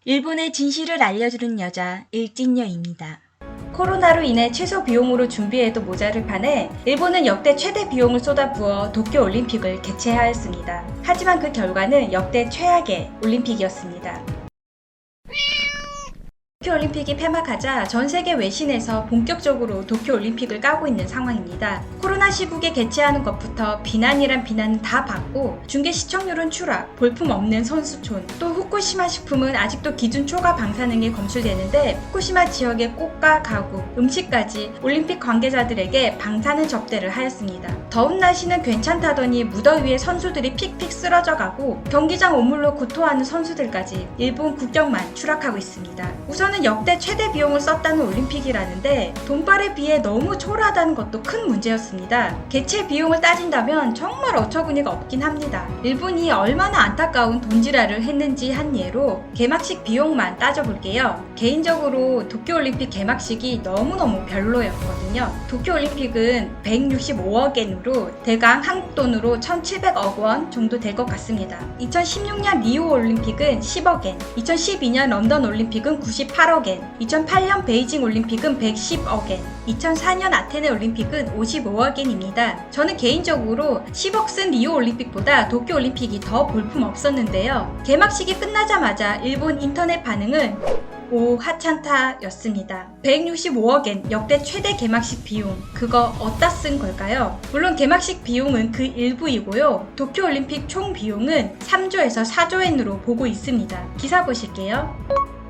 일본의 진실을 알려주는 여자 일진녀입니다. 코로나로 인해 최소 비용으로 준비해도 모자를 판에 일본은 역대 최대 비용을 쏟아부어 도쿄올림픽을 개최하였습니다. 하지만 그 결과는 역대 최악의 올림픽이었습니다. 도쿄올림픽이 폐막하자 전 세계 외신에서 본격적으로 도쿄올림픽을 까고 있는 상황입니다. 코로나 시국에 개최하는 것부터 비난이란 비난은 다 받고 중계 시청률은 추락, 볼품없는 선수촌, 또 후쿠시마 식품은 아직도 기준 초과 방사능이 검출되는데 후쿠시마 지역의 꽃과 가구, 음식까지 올림픽 관계자들에게 방사능 접대를 하였습니다. 더운 날씨는 괜찮다더니 무더위에 선수들이 픽픽 쓰러져가고 경기장 오물로 구토하는 선수들까지 일본 국경만 추락하고 있습니다. 우선은 역대 최대 비용을 썼다는 올림픽이라는데 돈발에 비해 너무 초라하다는 것도 큰 문제였습니다. 개최 비용을 따진다면 정말 어처구니가 없긴 합니다. 일본이 얼마나 안타까운 돈지랄을 했는지 한 예로 개막식 비용만 따져볼게요. 개인적으로 도쿄올림픽 개막식이 너무너무 별로였거든요. 도쿄올림픽은 165억 엔으로 대강 한국 돈으로 1,700억 원 정도 될 것 같습니다. 2016년 리우올림픽은 10억 엔, 2012년 런던올림픽은 98억 엔, 2008년 베이징 올림픽은 110억 엔, 2004년 아테네 올림픽은 55억 엔입니다. 저는 개인적으로 10억 쓴 리우 올림픽보다 도쿄 올림픽이 더 볼품 없었는데요. 개막식이 끝나자마자 일본 인터넷 반응은 오 하찮다 였습니다. 165억 엔 역대 최대 개막식 비용, 그거 어디다 쓴 걸까요? 물론 개막식 비용은 그 일부이고요. 도쿄올림픽 총 비용은 3조에서 4조 엔으로 보고 있습니다. 기사 보실게요.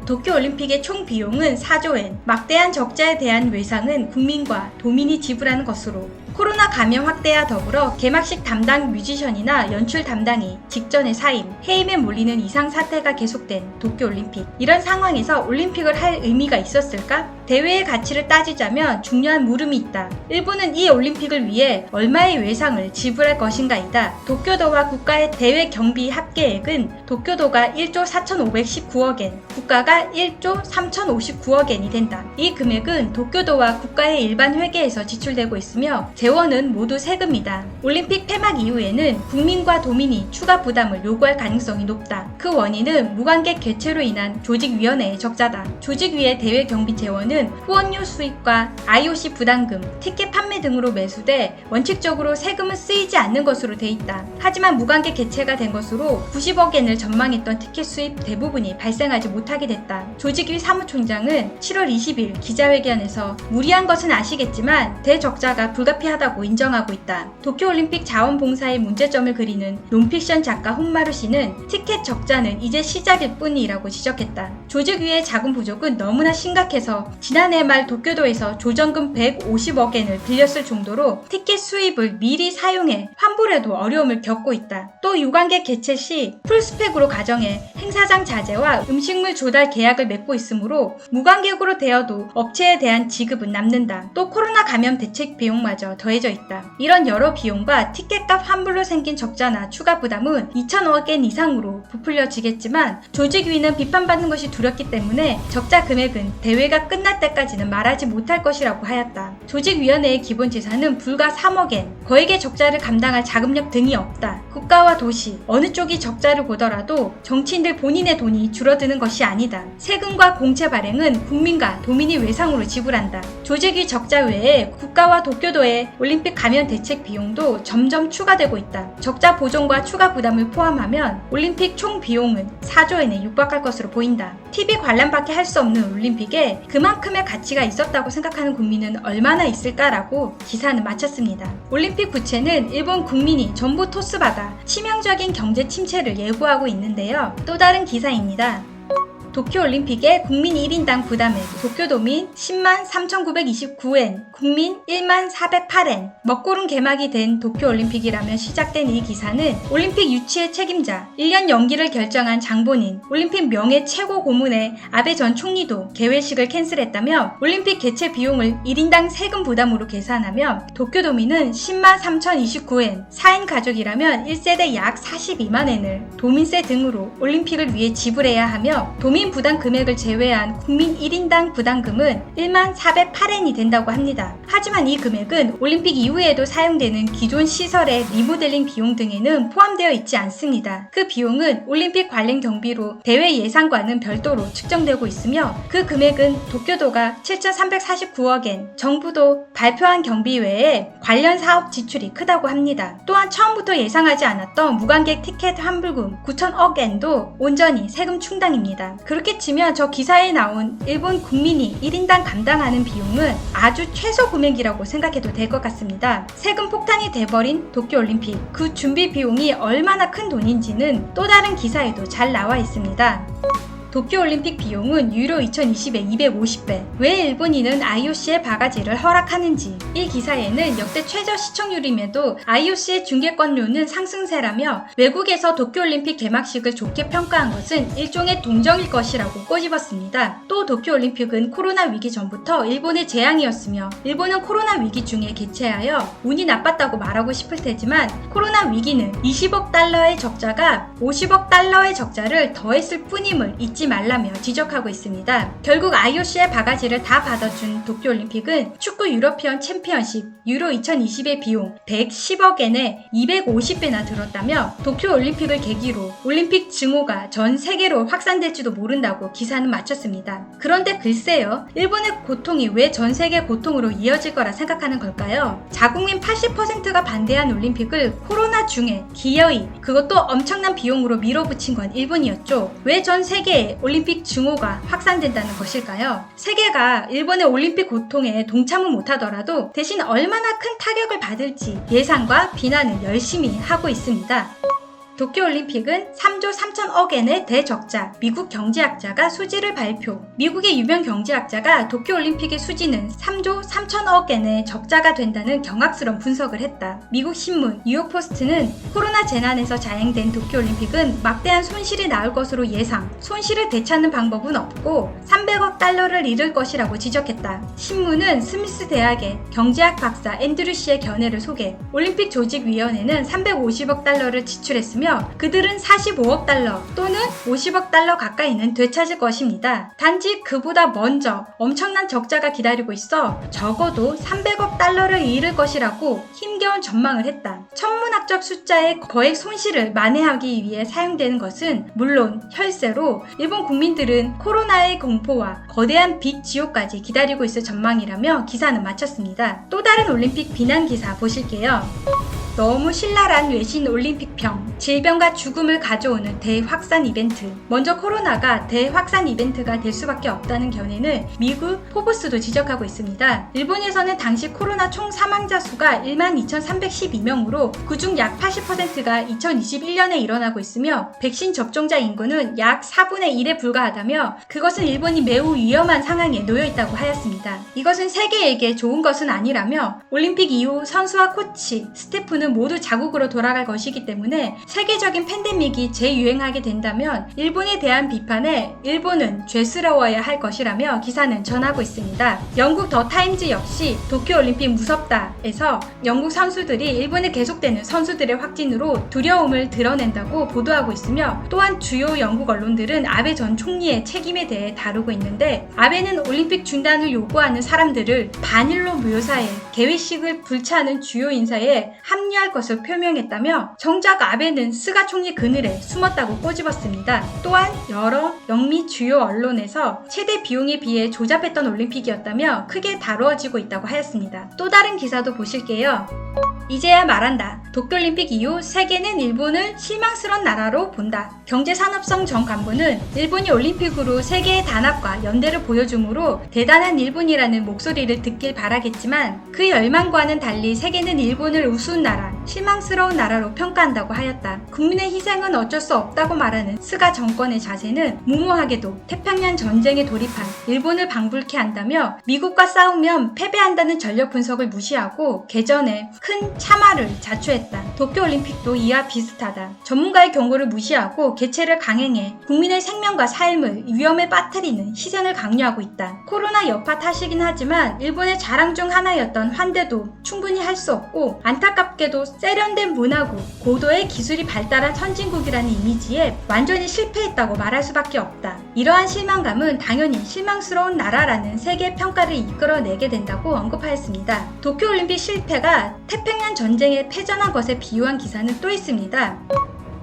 도쿄올림픽의 총 비용은 4조 엔, 막대한 적자에 대한 외상은 국민과 도민이 지불하는 것으로 코로나 감염 확대와 더불어 개막식 담당 뮤지션이나 연출 담당이 직전에 사임, 해임에 몰리는 이상 사태가 계속된 도쿄올림픽. 이런 상황에서 올림픽을 할 의미가 있었을까? 대회의 가치를 따지자면 중요한 물음이 있다. 일본은 이 올림픽을 위해 얼마의 외상을 지불할 것인가이다. 도쿄도와 국가의 대회 경비 합계액은 도쿄도가 1조 4,519억 엔, 국가가 1조 3,059억 엔이 된다. 이 금액은 도쿄도와 국가의 일반 회계에서 지출되고 있으며 재원은 모두 세금이다. 올림픽 폐막 이후에는 국민과 도민이 추가 부담을 요구할 가능성이 높다. 그 원인은 무관객 개최로 인한 조직위원회의 적자다. 조직위의 대회 경비 재원은 후원료 수입과 IOC 부담금, 티켓 판매 등으로 매수돼 원칙적으로 세금은 쓰이지 않는 것으로 돼 있다. 하지만 무관객 개최가 된 것으로 90억 엔을 전망했던 티켓 수입 대부분이 발생하지 못하게 됐다. 조직위 사무총장은 7월 20일 기자회견에서 무리한 것은 아시겠지만 대적자가 불가피하다고 인정하고 있다. 도쿄올림픽 자원봉사의 문제점을 그리는 논픽션 작가 홍마루 씨는 티켓 적자는 이제 시작일 뿐이라고 지적했다. 조직위의 자금 부족은 너무나 심각해서 지난해 말 도쿄도에서 조정금 150억 엔을 빌렸을 정도로 티켓 수입을 미리 사용해 환불에도 어려움을 겪고 있다. 또 유관객 개최 시 풀스펙으로 가정해 행사장 자재와 음식물 조달 계약을 맺고 있으므로 무관객으로 되어도 업체에 대한 지급은 남는다. 또 코로나 감염 대책 비용마저 더해져 있다. 이런 여러 비용과 티켓값 환불로 생긴 적자나 추가 부담은 2,000억 엔 이상으로 부풀려지겠지만 조직위는 비판받는 것이 두렵기 때문에 적자 금액은 대회가 끝날 때까지는 말하지 못할 것이라고 하였다. 조직위원회의 기본 재산은 불과 3억 엔, 거액의 적자를 감당할 자금력 등이 없다. 국가와 도시, 어느 쪽이 적자를 보더라도 정치인들 본인의 돈이 줄어드는 것이 아니다. 세금과 공채 발행은 국민과 도민이 외상으로 지불한다. 조직위 적자 외에 국가와 도쿄도의 올림픽 감염 대책 비용도 점점 추가되고 있다. 적자 보존과 추가 부담을 포함하면 올림픽 총 비용은 4조 엔에 육박할 것으로 보인다. TV 관람밖에 할 수 없는 올림픽에 그만큼의 가치가 있었다고 생각하는 국민은 얼마나 있을까라고 기사는 마쳤습니다. 올림픽 부채는 일본 국민이 전부 토스받아 치명적인 경제 침체를 예고하고 있는데요. 또 다른 기사입니다. 도쿄올림픽의 국민 1인당 부담액, 도쿄도민 10만 3,929엔, 국민 1만 408엔. 먹고름 개막이 된 도쿄올림픽이라면 시작된 이 기사는 올림픽 유치의 책임자, 1년 연기를 결정한 장본인, 올림픽 명예 최고 고문의 아베 전 총리도 개회식을 캔슬했다며 올림픽 개최 비용을 1인당 세금 부담으로 계산하며 도쿄도민은 10만 3,029엔, 4인 가족이라면 1세대 약 42만 엔을 도민세 등으로 올림픽을 위해 지불해야 하며 도민 범인 부담 금액을 제외한 국민 1인당 부담금은 1408엔이 된다고 합니다. 하지만 이 금액은 올림픽 이후에도 사용되는 기존 시설의 리모델링 비용 등에는 포함되어 있지 않습니다. 그 비용은 올림픽 관련 경비로 대회 예산과는 별도로 측정되고 있으며 그 금액은 도쿄도가 7,349억엔, 정부도 발표한 경비 외에 관련 사업 지출이 크다고 합니다. 또한 처음부터 예상하지 않았던 무관객 티켓 환불금 9,000억엔도 온전히 세금 충당입니다. 그렇게 치면 저 기사에 나온 일본 국민이 1인당 감당하는 비용은 아주 최소 금액이라고 생각해도 될 것 같습니다. 세금 폭탄이 돼버린 도쿄올림픽, 그 준비 비용이 얼마나 큰 돈인지는 또 다른 기사에도 잘 나와 있습니다. 도쿄올림픽 비용은 유로 2020에 250배. 왜 일본인은 IOC의 바가지를 허락하는지. 이 기사에는 역대 최저 시청률임에도 IOC의 중계권료는 상승세라며 외국에서 도쿄올림픽 개막식을 좋게 평가한 것은 일종의 동정일 것이라고 꼬집었습니다. 또 도쿄올림픽은 코로나 위기 전부터 일본의 재앙이었으며 일본은 코로나 위기 중에 개최하여 운이 나빴다고 말하고 싶을 테지만 코로나 위기는 20억 달러의 적자가 50억 달러의 적자를 더했을 뿐임을 잊지 말라며 지적하고 있습니다. 결국 IOC의 바가지를 다 받아준 도쿄올림픽은 축구 유러피언 챔피언십 유로 2020의 비용 110억엔에 250배나 들었다며 도쿄올림픽을 계기로 올림픽 증오가 전 세계로 확산될지도 모른다고 기사는 마쳤습니다. 그런데 글쎄요, 일본의 고통이 왜 전 세계 고통으로 이어질 거라 생각하는 걸까요? 자국민 80%가 반대한 올림픽을 코로나 중에 기어이, 그것도 엄청난 비용으로 밀어붙인 건 일본이었죠. 왜 전 세계에 올림픽 증오가 확산된다는 것일까요? 세계가 일본의 올림픽 고통에 동참은 못하더라도 대신 얼마나 큰 타격을 받을지 예상과 비난을 열심히 하고 있습니다. 도쿄올림픽은 3조 3천억엔의 대적자, 미국 경제학자가 수지를 발표. 미국의 유명 경제학자가 도쿄올림픽의 수지는 3조 3천억엔의 적자가 된다는 경악스러운 분석을 했다. 미국 신문 뉴욕포스트는 코로나 재난에서 자행된 도쿄올림픽은 막대한 손실이 나올 것으로 예상, 손실을 되찾는 방법은 없고 300억 달러를 잃을 것이라고 지적했다. 신문은 스미스 대학의 경제학 박사 앤드류 씨의 견해를 소개. 올림픽 조직위원회는 350억 달러를 지출했으며 그들은 45억 달러 또는 50억 달러 가까이는 되찾을 것입니다. 단지 그보다 먼저 엄청난 적자가 기다리고 있어 적어도 300억 달러를 잃을 것이라고 힘겨운 전망을 했다. 천문학적 숫자의 거액 손실을 만회하기 위해 사용되는 것은 물론 혈세로 일본 국민들은 코로나의 공포와 거대한 빚 지옥까지 기다리고 있을 전망이라며 기사는 마쳤습니다. 또 다른 올림픽 비난 기사 보실게요. 너무 신랄한 외신 올림픽평, 질병과 죽음을 가져오는 대확산 이벤트. 먼저 코로나가 대확산 이벤트가 될 수밖에 없다는 견해는 미국 포브스도 지적하고 있습니다. 일본에서는 당시 코로나 총 사망자 수가 12,312명으로 그중 약 80%가 2021년에 일어나고 있으며 백신 접종자 인구는 약 4분의 1에 불과하다며 그것은 일본이 매우 위험한 상황에 놓여 있다고 하였습니다. 이것은 세계에게 좋은 것은 아니라며 올림픽 이후 선수와 코치, 스태프는 모두 자국으로 돌아갈 것이기 때문에 세계적인 팬데믹이 재유행하게 된다면 일본에 대한 비판에 일본은 죄스러워야 할 것이라며 기사는 전하고 있습니다. 영국 더 타임즈 역시 도쿄올림픽 무섭다에서 영국 선수들이 일본에 계속되는 선수들의 확진으로 두려움을 드러낸다고 보도하고 있으며 또한 주요 영국 언론들은 아베 전 총리의 책임에 대해 다루고 있는데 아베는 올림픽 중단을 요구하는 사람들을 반일로 묘사해 개회식을 불차하는 주요 인사에 합류할 것을 표명했다며 정작 아베는 스가 총리 그늘에 숨었다고 꼬집었습니다. 또한 여러 영미 주요 언론에서 최대 비용에 비해 조잡했던 올림픽이었다며 크게 다루어지고 있다고 하였습니다. 또 다른 기사도 보실게요. 이제야 말한다. 도쿄올림픽 이후 세계는 일본을 실망스러운 나라로 본다. 경제산업성 전 간부는 일본이 올림픽으로 세계의 단합과 연대를 보여주므로 대단한 일본이라는 목소리를 듣길 바라겠지만 그 열망과는 달리 세계는 일본을 우스운 나라, 실망스러운 나라로 평가한다고 하였다. 국민의 희생은 어쩔 수 없다고 말하는 스가 정권의 자세는 무모하게도 태평양 전쟁에 돌입한 일본을 방불케 한다며 미국과 싸우면 패배한다는 전력 분석을 무시하고 개전에 큰 참화를 자초했다. 도쿄올림픽도 이와 비슷하다. 전문가의 경고를 무시하고 개최를 강행해 국민의 생명과 삶을 위험에 빠뜨리는 희생을 강요하고 있다. 코로나 여파 탓이긴 하지만 일본의 자랑 중 하나였던 환대도 충분히 할 수 없고 안타깝게도 세련된 문화국, 고도의 기술이 발달한 선진국이라는 이미지에 완전히 실패했다고 말할 수밖에 없다. 이러한 실망감은 당연히 실망스러운 나라라는 세계 평가를 이끌어내게 된다고 언급하였습니다. 도쿄올림픽 실패가 태평양 전쟁에 패전한 것에 비유한 기사는 또 있습니다.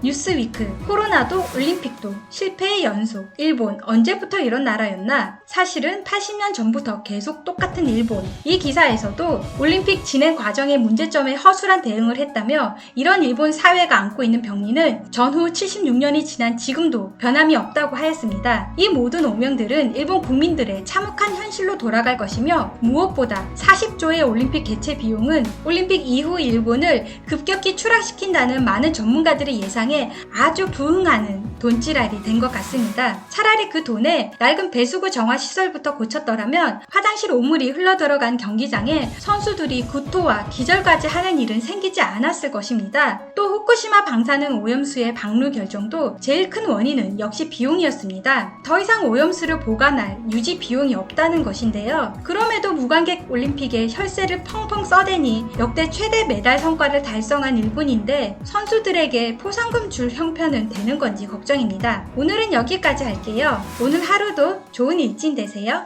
뉴스위크, 코로나도 올림픽도 실패의 연속. 일본 언제부터 이런 나라였나? 사실은 80년 전부터 계속 똑같은 일본. 이 기사에서도 올림픽 진행 과정의 문제점에 허술한 대응을 했다며 이런 일본 사회가 안고 있는 병리는 전후 76년이 지난 지금도 변함이 없다고 하였습니다. 이 모든 오명들은 일본 국민들의 참혹한 현실로 돌아갈 것이며 무엇보다 40조의 올림픽 개최 비용은 올림픽 이후 일본을 급격히 추락시킨다는 많은 전문가들의 예상에 아주 부응하는 돈지랄이 된 것 같습니다. 차라리 그 돈에 낡은 배수구 정화 시설부터 고쳤더라면 화장실 오물이 흘러들어간 경기장에 선수들이 구토와 기절까지 하는 일은 생기지 않았을 것입니다. 또 후쿠시마 방사능 오염수의 방류 결정도 제일 큰 원인은 역시 비용이었습니다. 더 이상 오염수를 보관할 유지 비용이 없다는 것인데요. 그럼에도 무관객 올림픽에 혈세를 펑펑 써대니 역대 최대 메달 성과를 달성한 일본인데 선수들에게 포상금 줄 형편은 되는 건지 걱정입니다. 오늘은 여기까지 할게요. 오늘 하루도 좋은 일진 되세요.